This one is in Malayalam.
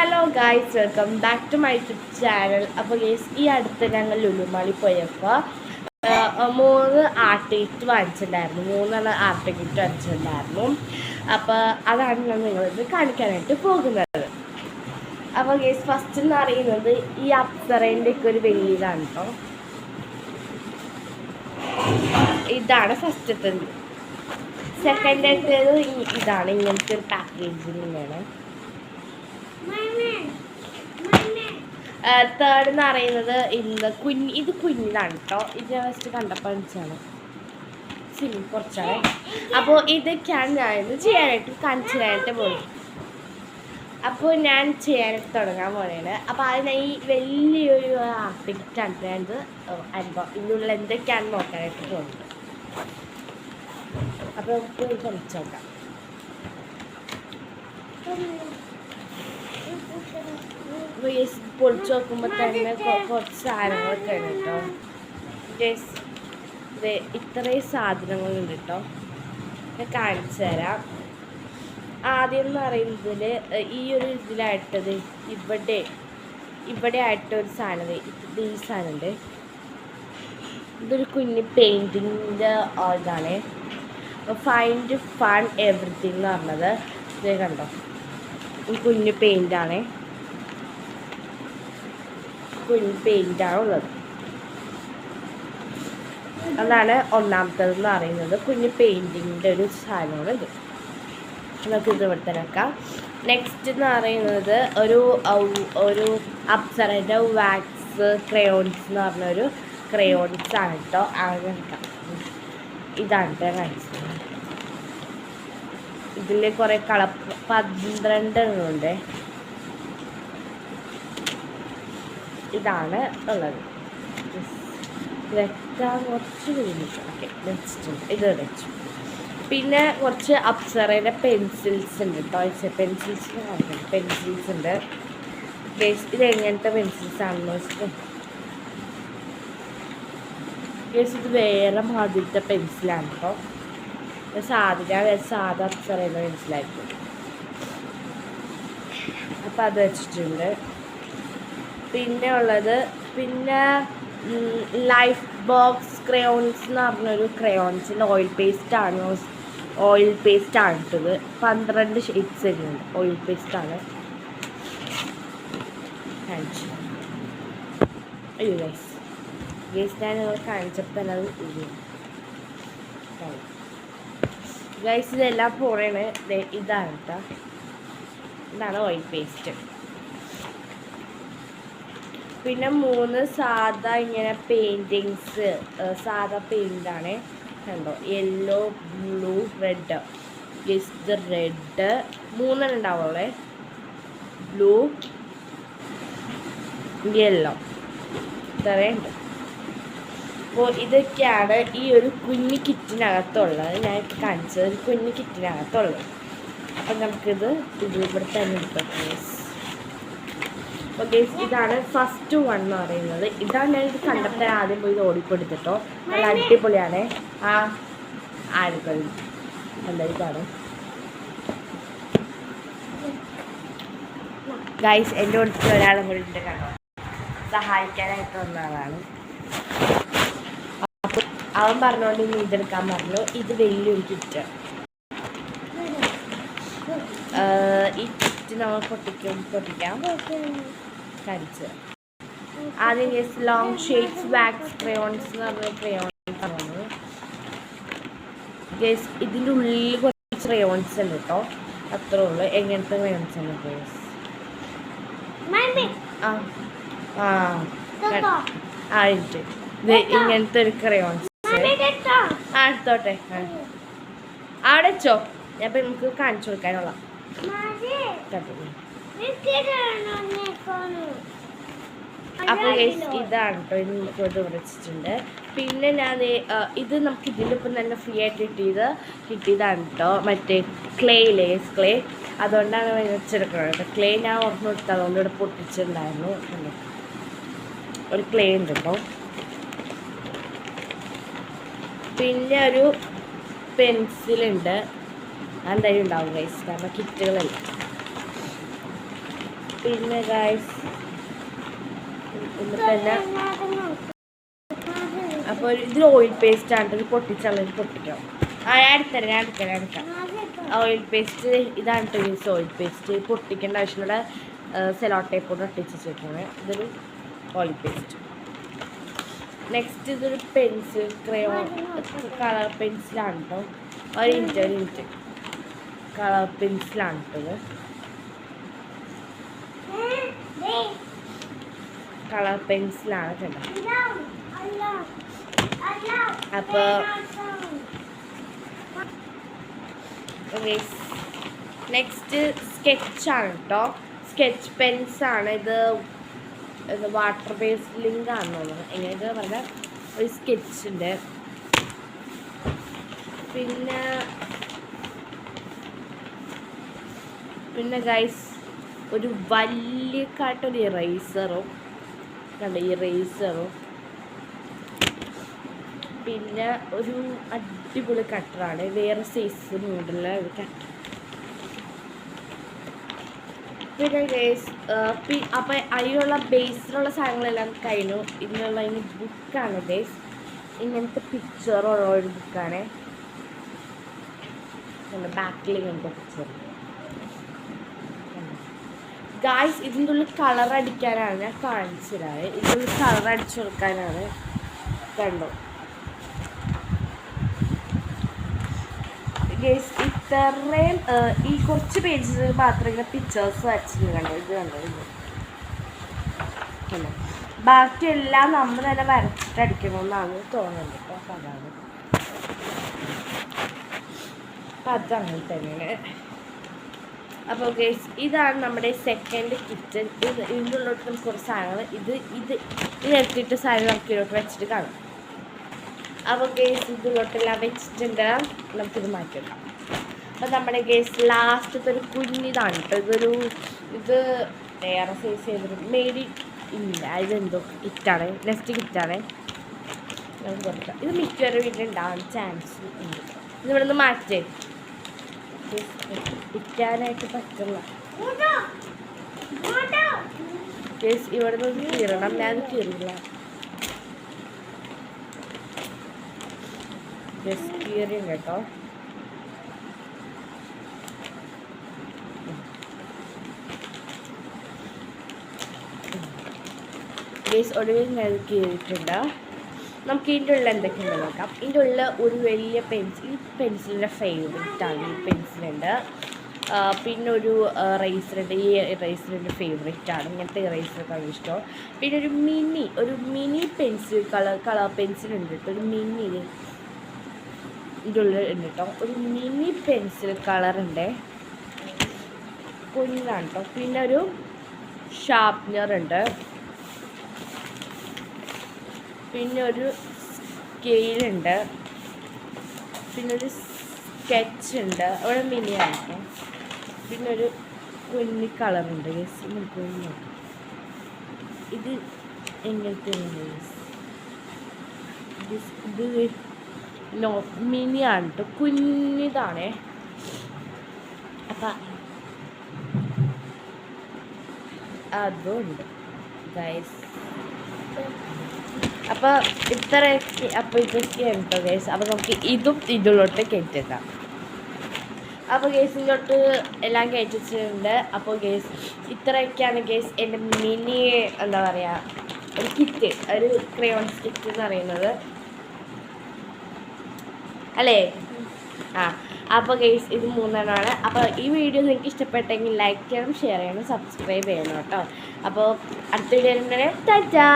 Hello guys, welcome back to my YouTube channel. അപ്പോൾ ഗൈസ്, ഈ അടുത്ത് ഞങ്ങൾ ലുലുമാളി പോയപ്പോൾ 3 ആർട്ട് കിറ്റ് വാങ്ങിച്ചിട്ടുണ്ടായിരുന്നു. 3 ആർട്ട് കിറ്റ് വാങ്ങിച്ചിട്ടുണ്ടായിരുന്നു. അപ്പോൾ അതാണ് ഞാൻ നിങ്ങളിത് കാണിക്കാനായിട്ട് പോകുന്നത്. അപ്പോൾ ഗൈസ്, ഫസ്റ്റ് എന്ന് പറയുന്നത് ഈ അപ്സറേൻ്റെ ഒക്കെ ഒരു വലിയതാണ് കേട്ടോ. ഇതാണ് ഫസ്റ്റത്തേത്. സെക്കൻഡത്തേത് ഇതാണ്, ഇങ്ങനത്തെ ഒരു പാക്കേജിലാണ്. തേർഡ് എന്ന് പറയുന്നത് ഇത് കുഞ്ഞിതാണ് കേട്ടോ. ഇത് ഫസ്റ്റ് കണ്ടപ്പോൾ അടിച്ചാണ് കുറച്ചാണ്. അപ്പോൾ ഇതൊക്കെയാണ് ഞാനിത് ചെയ്യാനായിട്ട് കാണിച്ചാനായിട്ട് പോകുന്നത്. അപ്പോൾ ഞാൻ ചെയ്യാനായിട്ട് തുടങ്ങാൻ പോലെയാണ്. അപ്പോൾ അതിന് ഈ വലിയൊരു ആർട്ടിക്റ്റാണ് ഞാനിത് അനുഭവം ഇതിനുള്ള എന്തൊക്കെയാണെന്ന് നോക്കാനായിട്ട് പോകുന്നത്. അപ്പോൾ നമുക്ക് കളിച്ചു നോക്കാം. പൊളിച്ചു നോക്കുമ്പോൾ തന്നെ കുറച്ച് സാധനങ്ങളൊക്കെ ഉണ്ട് കേട്ടോ. ഇത്രയും സാധനങ്ങളുണ്ട് കേട്ടോ. ഞാൻ കാണിച്ചു തരാം. ആദ്യം എന്ന് പറയുന്നതിൽ ഈ ഒരു ഇതിലായിട്ടത് ഇവിടെ ആയിട്ടൊരു സാധനം, ഈ സാധനമുണ്ട്. ഇതൊരു കുഞ്ഞ് പെയിൻറ്റിങ്ങിൻ്റെ ഇതാണ്. ഫൈൻഡ് ഫൺ എവറിത്തിങ് എന്ന് പറഞ്ഞത്. ഇത് കണ്ടോ, ഈ കുഞ്ഞ് പെയിൻ്റാണ് ഉള്ളത്. അതാണ് ഒന്നാമത്തേതെന്ന് പറയുന്നത്. കുഞ്ഞ് പെയിൻറ്റിങ്ങിൻ്റെ ഒരു സാധനങ്ങളുണ്ട്. നമുക്ക് ഇത് ഇവിടെ തന്നെ വെക്കാം. നെക്സ്റ്റ് എന്ന് പറയുന്നത് ഒരു അപ്സറയുടെ വാക്സ് ക്രയോൺസ് എന്ന് പറഞ്ഞൊരു ക്രയോൺസ് ആണ് കേട്ടോ. അങ്ങനെ വെക്കാം. ഇതാണ് കേട്ടോ കാണിച്ചത്. ഇതിൽ കുറേ 12 എണ്ണമുണ്ട്. ഇതാണ് ഉള്ളത്. വെക്കാൻ കുറച്ച് കഴിഞ്ഞിട്ട് ഓക്കെ നെക്സ്റ്റ് ഇത് വെച്ചു. പിന്നെ കുറച്ച് അപ്സറയുടെ പെൻസിൽസ് ഉണ്ട് കേട്ടോ. പെൻസിൽസ് ഉണ്ട്. ഇത് എങ്ങനത്തെ പെൻസിൽസ് ആണെന്ന് വെച്ചിട്ട് ഇത് വേറെ മാതിരത്തെ പെൻസിലാണ് കേട്ടോ. സാധാ അപ്സറയുടെ പെൻസിലായിരിക്കും. അപ്പോൾ അത് വെച്ചിട്ടുണ്ട്. പിന്നെ ഉള്ളത് ലൈഫ് ബോക്സ് ക്രയോൺസ് എന്ന് പറഞ്ഞൊരു ക്രയോൺസിൻ്റെ ഓയിൽ പേസ്റ്റാണ് ഇട്ടത്. 12 ഷെയ്ഡ്സ് വരുന്നുണ്ട്. ഓയിൽ പേസ്റ്റാണ്. കാണിച്ചു അയ്യോ ഗൈസ് ഞാൻ നിങ്ങൾ കാണിച്ചപ്പോൾ തന്നെ അത് ഗൈസ് ഇതെല്ലാം പോണേണ്. ഇതാണ് കേട്ടോ. ഇതാണ് ഓയിൽ പേസ്റ്റ്. പിന്നെ 3 സാധാ ഇങ്ങനെ പെയിൻറ്റിങ്സ്, സാധാ പെയിൻ്റാണ് കണ്ടോ. Yellow, blue, red. ഇത് റെഡ് 3 ഉണ്ടാവുള്ളേ. ബ്ലൂ, യെല്ലോ, ഇത്രയുണ്ട്. അപ്പോൾ ഇതൊക്കെയാണ് ഈ ഒരു കുഞ്ഞു കിറ്റിനകത്തുള്ളത്. ഞാൻ കാണിച്ചത് ഒരു കുഞ്ഞു കിറ്റിനകത്തുള്ളത്. അപ്പം നമുക്കിത് ഇവിടെ തന്നെ എടുക്കാം. ഓക്കെ, ഇതാണ് ഫസ്റ്റ് വൺ എന്ന് പറയുന്നത്. ഇതാണ് ഞാൻ ഇത് കണ്ടപ്പോൾ ആദ്യം പോയി ഓടിക്കൊടുത്തിട്ടോ. നല്ല അടിപൊളിയാണ്. ആടുക്കളി എന്താ ഇതാണ് ഗൈസ്. എൻ്റെ അടുത്ത് ഒരാളും കൂടി ഉണ്ട് കണ്ടോ, സഹായിക്കാനായിട്ട് വന്ന ആളാണ്. അപ്പോൾ അവൻ പറഞ്ഞുകൊണ്ട് ഇനി ഇതെടുക്കാൻ പറഞ്ഞു. ഇത് വലിയൊരു കിറ്റ്. ഈ കിറ്റ് നമ്മൾ പൊട്ടിക്കാം കഴിച്ച്. ആദ്യം ലോങ് ഷെയ്ഡ്സ് വാക്സ് ക്രയോൺസ് എന്ന് പറഞ്ഞ ക്രയോൺസ് ആണ്. ഗേസ് ഇതിൻ്റെ ഉള്ളിൽ കുറച്ച് ക്രയോൺസ് ഉണ്ട് കേട്ടോ. അത്രേ ഉള്ളൂ. എങ്ങനത്തെ ക്രയോൺസ് ആണ് ഗേസ്? ഇങ്ങനത്തെ ഒരു ക്രയോൺസ് എടുത്തോട്ടെ. അവിടെ വെച്ചോ. ഞാൻ ഇപ്പം നമുക്ക് കാണിച്ചു കൊടുക്കാനുള്ള അപ്പോൾ ഇതാണ് കേട്ടോ. ഇത് വിളിച്ചിട്ടുണ്ട്. പിന്നെ ഞാൻ ഇത് നമുക്ക് ഇതിലിപ്പം തന്നെ ഫ്രീ ആയിട്ട് കിട്ടിയതാണ് കേട്ടോ. മറ്റേ ക്ലേ അതുകൊണ്ടാണ് വെച്ചെടുക്കുന്നത് കേട്ടോ. ക്ലേ ഞാൻ ഓർമ്മ എടുത്തത്, അതുകൊണ്ട് ഇവിടെ പൊട്ടിച്ചിട്ടുണ്ടായിരുന്നു. ഒരു ക്ലേ ഉണ്ട് കേട്ടോ. പിന്നെ ഒരു പെൻസിലുണ്ട്. എന്തായാലും ഉണ്ടാവും ഗൈസ്, കാരണം കിറ്റുകളല്ല. പിന്നെ ഗൈസ് തന്നെ അപ്പോൾ ഇതിൽ ഓയിൽ പേസ്റ്റ് ആണ്, ഇത് പൊട്ടിച്ചാൽ പൊട്ടിക്കാം. ഞാൻ എടുത്തരാം. ഓയിൽ പേസ്റ്റ് ഇതാണ് ഗൈസ്. ഓയിൽ പേസ്റ്റ് പൊട്ടിക്കേണ്ട ആവശ്യമുള്ള സെലോ ടേപ്പ് കൊണ്ട് ഒട്ടിച്ച് വെച്ചേക്കാണ്. ഇതൊരു ഓയിൽ പേസ്റ്റ്. നെക്സ്റ്റ് ഇതൊരു പെൻസിൽ, ക്രയോൺ കളർ പെൻസിലാണ് കേട്ടോ. ഒരു മിനിറ്റ് കളർ പെൻസിലാണ് കേട്ടത്. കളർ പെൻസിലാണ് കേട്ടോ. അപ്പോൾ നെക്സ്റ്റ് സ്കെച്ചാണ് കേട്ടോ. സ്കെച്ച് പെൻസാണ് ഇത്. വാട്ടർ ബേസ്ഡ് ലിങ്ക് ആണെന്ന് തോന്നുന്നു. എങ്ങനെയൊക്കെ പറഞ്ഞാൽ ഒരു സ്കെച്ചിൻ്റെ. പിന്നെ ഗൈസ് ഒരു വലിയ കാട്ടൊരു ഇറേസറും കണ്ട, ഇറേസറും പിന്നെ ഒരു അടിപൊളി കട്ടറാണ്, വേറെ സൈസ് മോഡലുള്ള ഒരു കട്ടർ. പിന്നെ ഗൈസ് അപ്പം അതിനുള്ള ബേസിലുള്ള സാധനങ്ങളെല്ലാം കഴിഞ്ഞു. ഇതിനുള്ള ബുക്കാണ് ഗൈസ്. ഇങ്ങനത്തെ പിക്ചറുള്ള ഒരു ബുക്കാണ്. ബാക്കിൽ ഇങ്ങനത്തെ പിക്ചർ ഗൈസ്. ഇതിൻ്റെ ഉള്ളിൽ കളർ അടിക്കാനാണ് ഞാൻ കാണിച്ചത്. ഇതിൻ്റെ ഉള്ളിൽ കളർ അടിച്ചു കൊടുക്കാനാണ്. കണ്ടോ ഗൈസ്, ഇത്രയും ഈ കുറച്ച് പേജിൽ മാത്രം ഇങ്ങനെ പിക്ചേഴ്സ് വരച്ചിട്ടുണ്ട്. കണ്ടോ, ഇത് കണ്ടോ, കണ്ടോ. ബാക്കിയെല്ലാം നമ്മൾ തന്നെ വരച്ചിട്ട് അടിക്കണമെന്നാണ് തോന്നുന്നത് കേട്ടോ. അപ്പം അതാണ്, അപ്പം അതങ്ങനെ തന്നെയാണ്. അപ്പോൾ ഗൈസ് ഇതാണ് നമ്മുടെ സെക്കൻഡ് കിച്ചൺ. ഇതിൻ്റെ ഉള്ളിലോട്ട് നമുക്ക് കുറച്ച് സാധനങ്ങൾ ഇത് എടുത്തിട്ട് സാധനം നമുക്ക് ഇതിലോട്ട് വെച്ചിട്ട് കാണാം. അപ്പോൾ ഗൈസ് ഇതിലോട്ടെല്ലാം വെച്ചിട്ടുണ്ട്. നമുക്കിത് മാറ്റി വെക്കാം. അപ്പോൾ നമ്മുടെ ഗൈസ് ലാസ്റ്റത്തെ ഒരു കുഞ്ഞിതാണ് കേട്ടോ. ഇത് വേറെ സൈസ് ചെയ്തിട്ട് മേടി ഇല്ല. ഇതെന്തോ കിറ്റാണ്, നെക്സ്റ്റ് കിറ്റാണ്. നമുക്ക് കൊടുക്കാം. ഇത് മിക്കവരുടെ വീട്ടിലുണ്ടാവാൻ ചാൻസ് ഉണ്ട്. ഇതിവിടെ നിന്ന് മാറ്റേ ഇരിക്കാനായിട്ട് പറ്റില്ല. ഗൈസ് ഇവിടെ നിന്ന് കീറണം. ഞാൻ കീറില്ല. കീറിയും കേട്ടോ. ഗൈസ് ഒടുവിൽ ഞാൻ കീറിയിട്ടുണ്ട്. നമുക്ക് ഇതിൻ്റെ ഉള്ളിൽ എന്തൊക്കെയുണ്ട് നോക്കാം. ഇതിൻ്റെ ഉള്ളിൽ ഒരു വലിയ പെൻസിൽ, ഈ പെൻസിലിൻ്റെ ഫേവറേറ്റാണ്. ഈ പെൻസിലുണ്ട്. പിന്നെ ഒരു റൈസറുണ്ട്. ഈ റൈസറിൻ്റെ ഫേവറേറ്റാണ്. ഇങ്ങനത്തെ റൈസറൊക്കെയാണ് ഇഷ്ടം. പിന്നെ ഒരു മിനി പെൻസിൽ കളർ പെൻസിലുണ്ട് കേട്ടോ. ഒരു മിനി ഇതിൻ്റെ ഉള്ളിൽ ഉണ്ട് കേട്ടോ. ഒരു മിനി പെൻസിൽ കളറുണ്ട്, കുഞ്ഞാണ് കേട്ടോ. പിന്നെ ഒരു ഷാർപ്നറുണ്ട്. പിന്നെ ഒരു സ്കെയിലുണ്ട്. പിന്നെ ഒരു സ്കെച്ചുണ്ട്. അവിടെ മിനിയാണ് കേട്ടോ. പിന്നെ ഒരു കുഞ്ഞി കളറുണ്ട്. ഗസ് കുഞ്ഞു ഇത് എങ്ങനത്തെ ഇത് മിനിയാണ് കേട്ടോ. കുഞ്ഞിതാണേ. അപ്പം അതുണ്ട് ഗൈസ്. അപ്പോൾ ഇത്രയൊക്കെ. അപ്പോൾ ഇതൊക്കെയാണ് കേട്ടോ ഗൈസ്. അപ്പോൾ നമുക്ക് ഇതും ഇതിലോട്ട് കയറ്റിക്കാം. അപ്പോൾ ഗേസിലോട്ട് എല്ലാം കയറ്റിച്ചിട്ടുണ്ട്. അപ്പോൾ ഗേസ് ഇത്രയൊക്കെയാണ് ഗേസ് എൻ്റെ മിനി എന്താ പറയുക ഒരു കിറ്റ്, ഒരു ക്രയോൺസ് കിറ്റ് എന്ന് പറയുന്നത് അല്ലേ. അപ്പോൾ ഗൈസ് ഇത് 3 അപ്പോൾ ഈ വീഡിയോ നിങ്ങൾക്ക് ഇഷ്ടപ്പെട്ടെങ്കിൽ ലൈക്ക് ചെയ്യണം, ഷെയർ ചെയ്യണം, സബ്സ്ക്രൈബ് ചെയ്യണം കേട്ടോ. അപ്പോൾ അടുത്ത വീഡിയോ ടാറ്റാ.